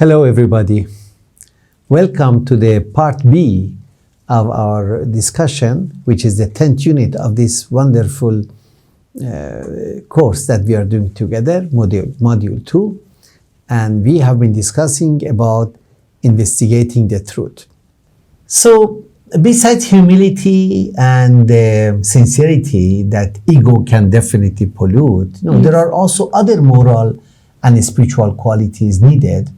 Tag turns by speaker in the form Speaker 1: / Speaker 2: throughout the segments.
Speaker 1: Hello, everybody. Welcome to the part B of our discussion, which is the 10th unit of this wonderful course that we are doing together, module 2. And we have been discussing about investigating the truth. So, besides humility and sincerity that ego can definitely pollute, there are also other moral and spiritual qualities needed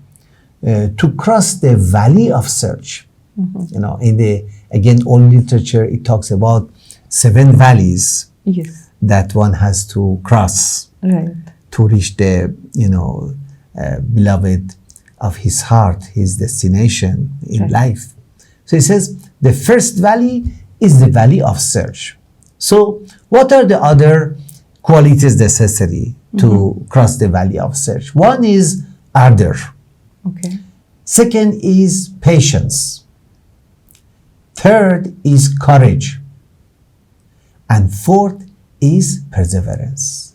Speaker 1: to cross the valley of search. In the, again, old literature, it talks about 7 valleys that one has to cross to reach the, beloved of his heart, his destination in life. So he says, the first valley is the valley of search. So what are the other qualities necessary to cross the valley of search? One is ardor. Second is patience. Third is courage. And fourth is perseverance.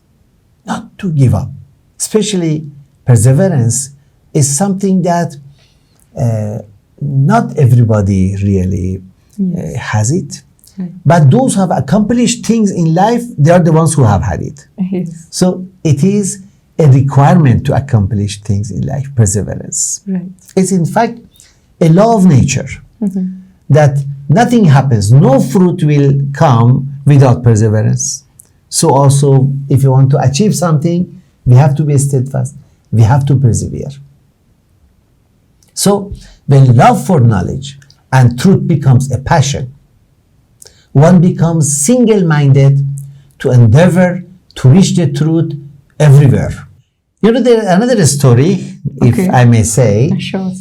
Speaker 1: Not to give up. Especially perseverance is something that not everybody really has it. But those who have accomplished things in life, they are the ones who have had it. So it is a requirement to accomplish things in life, perseverance. It's in fact a law of nature that nothing happens, no fruit will come without perseverance. So also, if you want to achieve something, we have to be steadfast. We have to persevere. So, when love for knowledge and truth becomes a passion, one becomes single-minded to endeavor to reach the truth everywhere. There is another story, if I may say.
Speaker 2: Sure.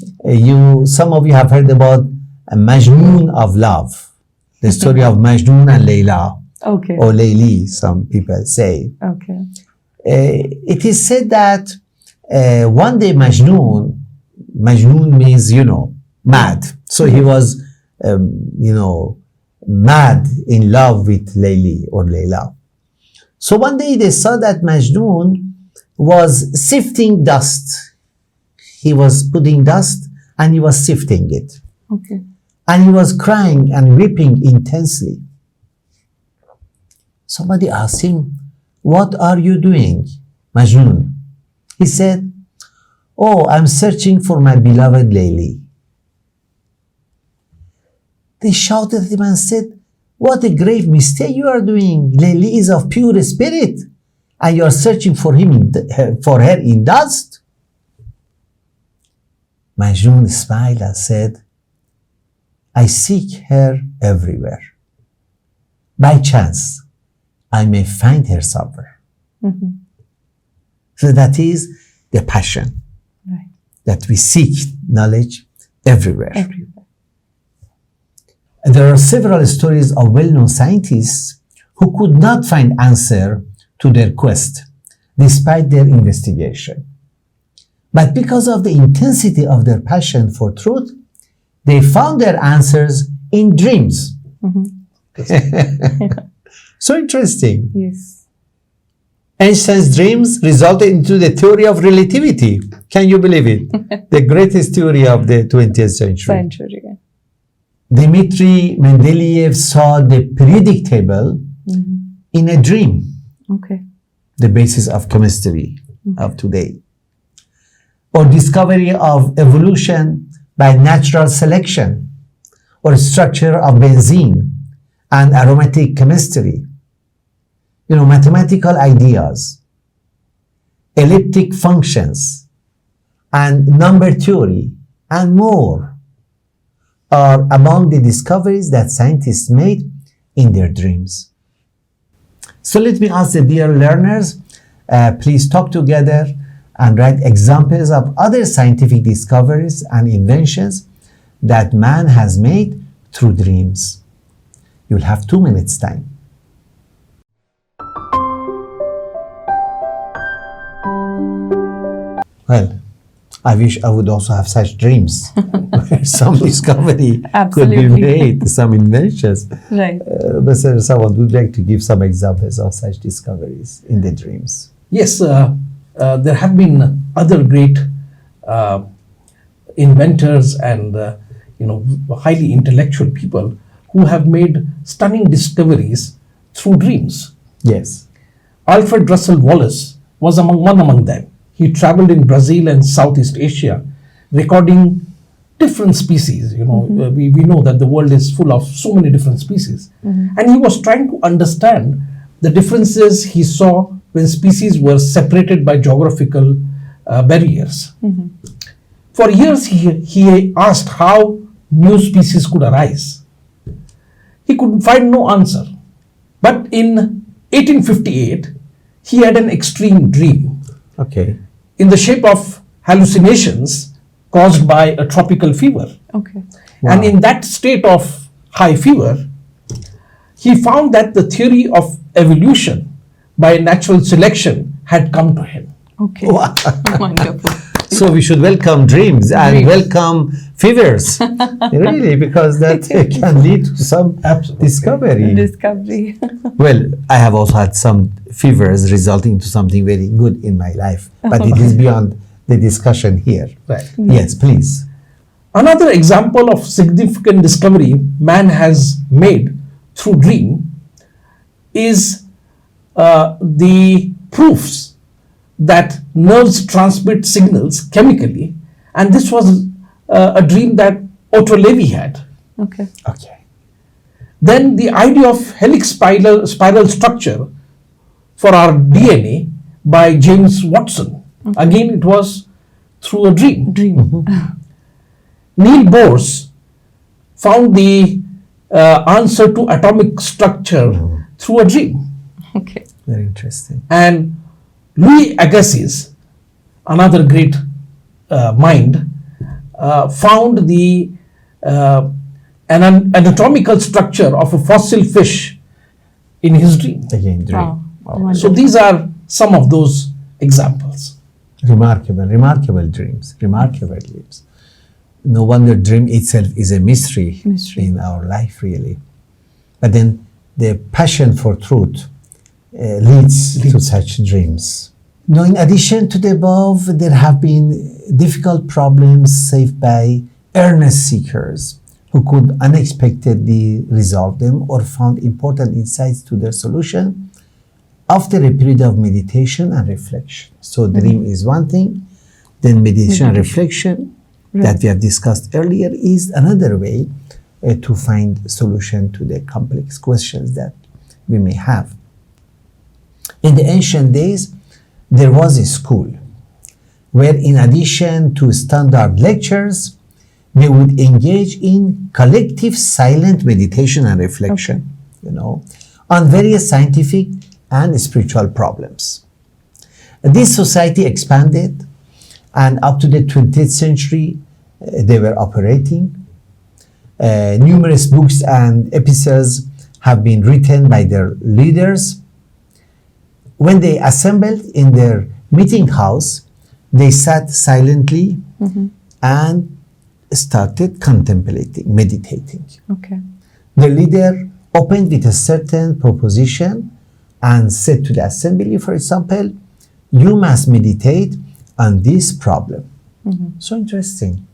Speaker 1: Some of you have heard about Majnun of love, the story of Majnun and Layla, or Layli, some people say. It is said that one day Majnun means, mad. So he was, mad in love with Layli or Layla. So one day they saw that Majnun was sifting dust. He was putting dust and he was sifting it. And he was crying and weeping intensely. Somebody asked him, "What are you doing, Majnun?" He said, "Oh, I'm searching for my beloved Layli." They shouted at him and said, "What a grave mistake you are doing. Layli is of pure spirit, and you are searching for her in dust." Majnun smiled and said, "I seek her everywhere. By chance, I may find her somewhere." So that is the passion, that we seek knowledge everywhere. And there are several stories of well-known scientists who could not find answer to their quest, despite their investigation. But because of the intensity of their passion for truth, they found their answers in dreams. So interesting. Einstein's dreams resulted into the theory of relativity. Can you believe it? The greatest theory of the 20th century. Dmitry Mendeleev saw the periodic table in a dream. The basis of chemistry of today. Or discovery of evolution by natural selection, or structure of benzene and aromatic chemistry. Mathematical ideas, elliptic functions, and number theory, and more are among the discoveries that scientists made in their dreams. So let me ask the dear learners, please talk together and write examples of other scientific discoveries and inventions that man has made through dreams. You'll have 2 minutes time. Well, I wish I would also have such dreams where some discovery could be made, some inventions. But someone would like to give some examples of such discoveries in the dreams.
Speaker 3: Yes, there have been other great
Speaker 2: inventors and highly intellectual people who have made stunning discoveries through dreams.
Speaker 1: Yes.
Speaker 2: Alfred Russel Wallace was one among them. He traveled in Brazil and Southeast Asia, recording different species. We know that the world is full of so many different species. And he was trying to understand the differences he saw when species were separated by geographical barriers. For years, he asked how new species could arise. He could find no answer. But in 1858, he had an extreme dream.
Speaker 1: Okay.
Speaker 2: In the shape of hallucinations caused by a tropical fever.
Speaker 3: Okay.
Speaker 1: Wow.
Speaker 2: And in that state of high fever, he found that the theory of evolution by natural selection had come to him.
Speaker 3: Okay.
Speaker 1: Wow.
Speaker 3: Wonderful.
Speaker 1: So we should welcome dreams and
Speaker 3: Dreams.
Speaker 1: welcome fevers, really, because that can lead to some
Speaker 2: Absolutely.
Speaker 1: discovery.
Speaker 3: Discovery.
Speaker 1: Well, I have also had some fevers resulting to something very good in my life, but it is beyond the discussion here.
Speaker 2: Right.
Speaker 1: Yes, please.
Speaker 2: Another example of significant discovery man has made through dream is the proofs that nerves transmit signals chemically, and this was a dream that Otto Levy had.
Speaker 3: Okay.
Speaker 1: Okay.
Speaker 2: Then the idea of helix spiral structure for our DNA by James Watson. Again, it was through a dream.
Speaker 3: Dream.
Speaker 2: Neil Bohr found the answer to atomic structure through a dream.
Speaker 3: Okay.
Speaker 1: Very interesting.
Speaker 2: And Louis Agassiz, another great mind, found the anatomical structure of a fossil fish in his dream.
Speaker 1: Again, dream.
Speaker 3: Wow.
Speaker 1: Wow.
Speaker 2: So
Speaker 3: Wonderful.
Speaker 2: these are some of those examples.
Speaker 1: Remarkable dreams, remarkable dreams. No wonder dream itself is a mystery,
Speaker 3: Mystery.
Speaker 1: in our life, really. But then the passion for truth leads to such dreams. Now, in addition to the above, there have been difficult problems saved by earnest seekers who could unexpectedly resolve them or found important insights to their solution after a period of meditation and reflection. So dream is one thing, then meditation and reflection that we have discussed earlier is another way to find solution to the complex questions that we may have. In the ancient days, there was a school where, in addition to standard lectures, they would engage in collective silent meditation and reflection, on various scientific and spiritual problems. This society expanded, and up to the 20th century, they were operating. Numerous books and episodes have been written by their leaders. When they assembled in their meeting house, they sat silently and started contemplating, meditating.
Speaker 3: Okay.
Speaker 1: The leader opened with a certain proposition and said to the assembly, for example, you must meditate on this problem. So interesting.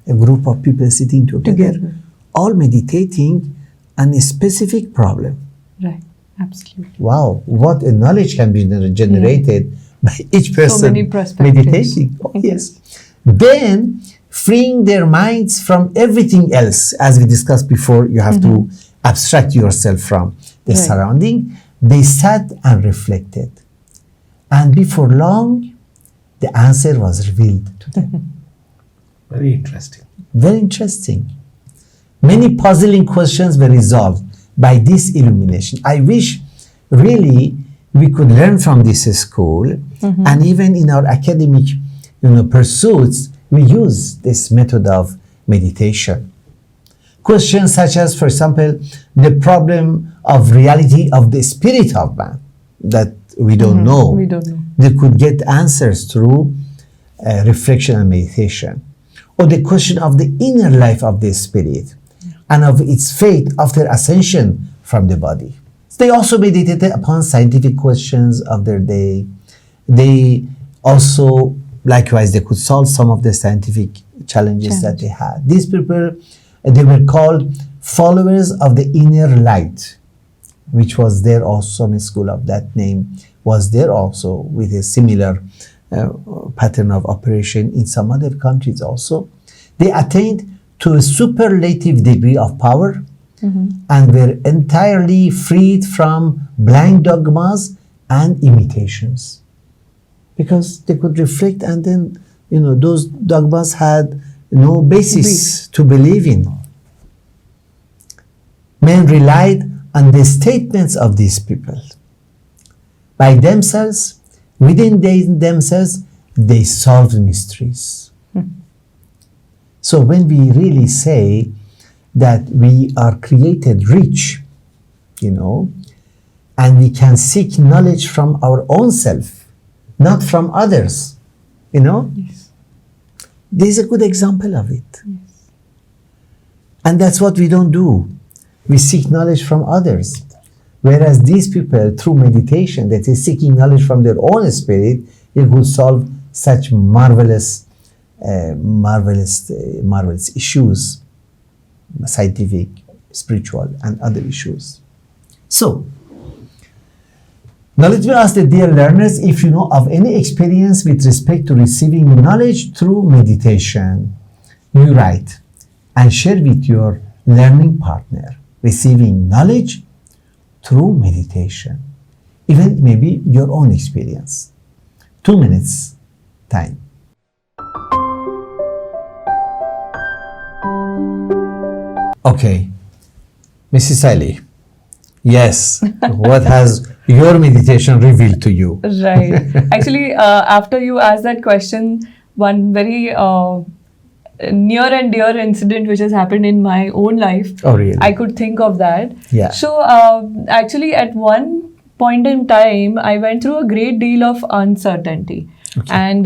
Speaker 1: A group of people sitting together, all meditating on a specific problem.
Speaker 3: Right. Absolutely.
Speaker 1: Wow, what a knowledge can be generated by each person
Speaker 3: many perspectives.
Speaker 1: meditating. Oh, yes. Then, freeing their minds from everything else, as we discussed before, you have to abstract yourself from the surrounding. They sat and reflected. And before long, the answer was revealed to them.
Speaker 2: Very interesting.
Speaker 1: Very interesting. Many puzzling questions were resolved by this illumination. I wish really we could learn from this school, and even in our academic pursuits, we use this method of meditation. Questions such as, for example, the problem of reality of the spirit of man that we don't know.
Speaker 3: We don't know.
Speaker 1: They could get answers through reflection and meditation. Or the question of the inner life of the spirit and of its fate after ascension from the body. They also meditated upon scientific questions of their day. They also, likewise, they could solve some of the scientific challenges that they had. These people, they were called followers of the inner light, which was there also in school of that name, was there also with a similar pattern of operation in some other countries also. They attained to a superlative degree of power and were entirely freed from blind dogmas and imitations, because they could reflect, and then those dogmas had no basis to believe in. Men relied on the statements of these people. By themselves, within themselves, they solved mysteries. So when we really say that we are created rich, and we can seek knowledge from our own self, not from others,
Speaker 3: Yes.
Speaker 1: this is a good example of it.
Speaker 3: Yes.
Speaker 1: And that's what we don't do. We seek knowledge from others. Whereas these people, through meditation, that is seeking knowledge from their own spirit, it will solve such marvelous issues, scientific, spiritual, and other issues. So, now let me ask the dear learners if you know of any experience with respect to receiving knowledge through meditation. You write and share with your learning partner receiving knowledge through meditation, even maybe your own experience. 2 minutes time. Okay, Mrs. Ali, yes, what has your meditation revealed to you?
Speaker 3: Right. Actually, after you asked that question, one very near and dear incident which has happened in my own life,
Speaker 1: Oh, really?
Speaker 3: I could think of that.
Speaker 1: Yeah.
Speaker 3: So, actually, at one point in time, I went through a great deal of uncertainty and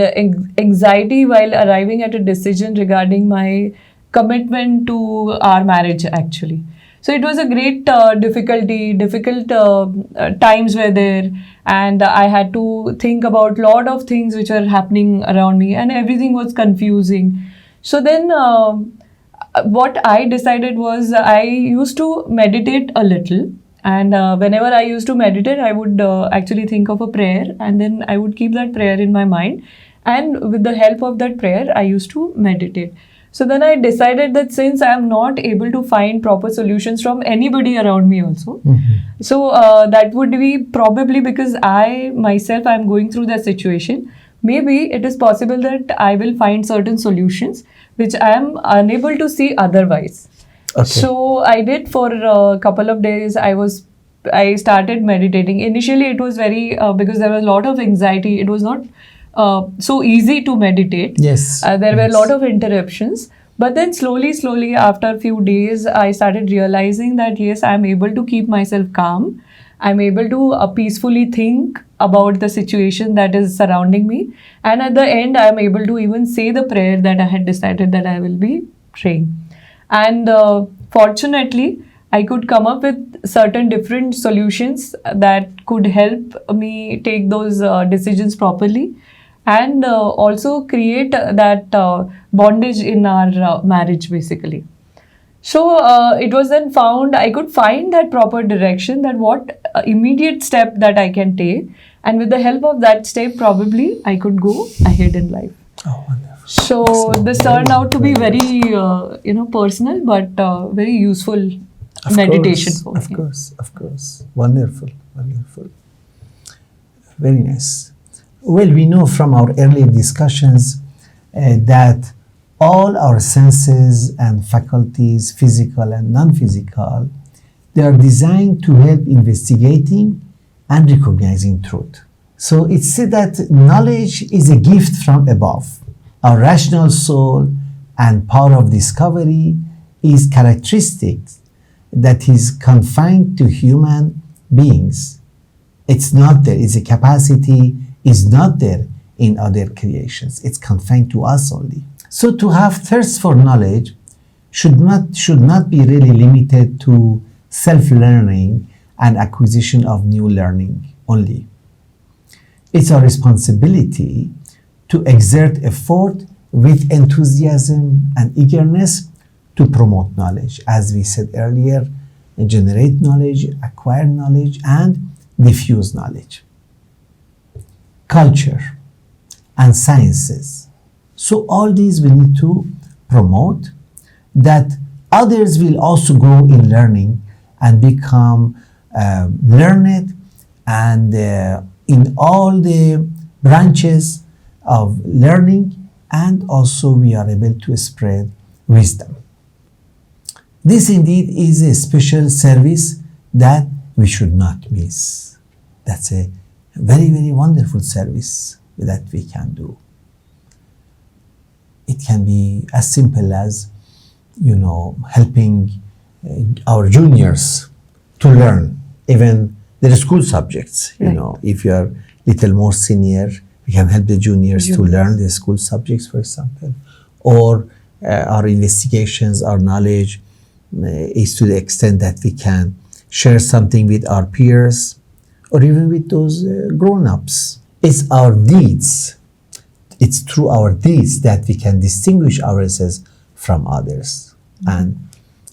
Speaker 3: anxiety while arriving at a decision regarding my commitment to our marriage, actually. So it was a great difficult times were there, and I had to think about lot of things which were happening around me, and everything was confusing. So then what I decided was I used to meditate a little, and whenever I used to meditate, I would actually think of a prayer, and then I would keep that prayer in my mind, and with the help of that prayer, I used to meditate. So then I decided that since I am not able to find proper solutions from anybody around me also, so that would be probably because I myself am going through that situation. Maybe it is possible that I will find certain solutions which I am unable to see otherwise.
Speaker 1: Okay.
Speaker 3: So I did for a couple of days. I started meditating. Initially, it was very because there was a lot of anxiety. It was not so easy to meditate.
Speaker 1: Yes.
Speaker 3: There were a lot of interruptions. But then slowly, after a few days, I started realizing that yes, I'm able to keep myself calm. I'm able to peacefully think about the situation that is surrounding me. And at the end, I'm able to even say the prayer that I had decided that I will be praying. And fortunately, I could come up with certain different solutions that could help me take those decisions properly, and also create that bondage in our marriage, basically. So it was then found, I could find that proper direction, that what immediate step that I can take, and with the help of that step, probably I could go ahead in life.
Speaker 1: Oh, wonderful.
Speaker 3: So this turned out to be very, personal, but very useful meditation for me.
Speaker 1: Of course. Wonderful. Very nice. Well, we know from our earlier discussions that all our senses and faculties, physical and non-physical, they are designed to help investigating and recognizing truth. So it's said that knowledge is a gift from above. Our rational soul and power of discovery is characteristics that is confined to human beings. It's not there. It's a capacity is not there in other creations. It's confined to us only. So to have thirst for knowledge should not be really limited to self-learning and acquisition of new learning only. It's our responsibility to exert effort with enthusiasm and eagerness to promote knowledge. As we said earlier, generate knowledge, acquire knowledge, and diffuse knowledge. Culture and sciences. So all these we need to promote, that others will also grow in learning and become learned, and in all the branches of learning, and also we are able to spread wisdom. This indeed is a special service that we should not miss. That's a very, very wonderful service that we can do. It can be as simple as, helping our juniors to learn even their school subjects.
Speaker 3: Right.
Speaker 1: If you are little more senior, we can help the juniors to learn the school subjects, for example. Or our investigations, our knowledge is to the extent that we can share something with our peers or even with those grown-ups. It's our deeds. It's through our deeds that we can distinguish ourselves from others. And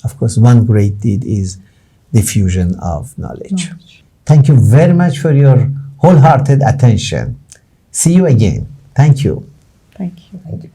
Speaker 1: of course, one great deed is diffusion of knowledge. Thank you very much for your wholehearted attention. See you again. Thank you.
Speaker 3: Thank you.
Speaker 2: Thank you.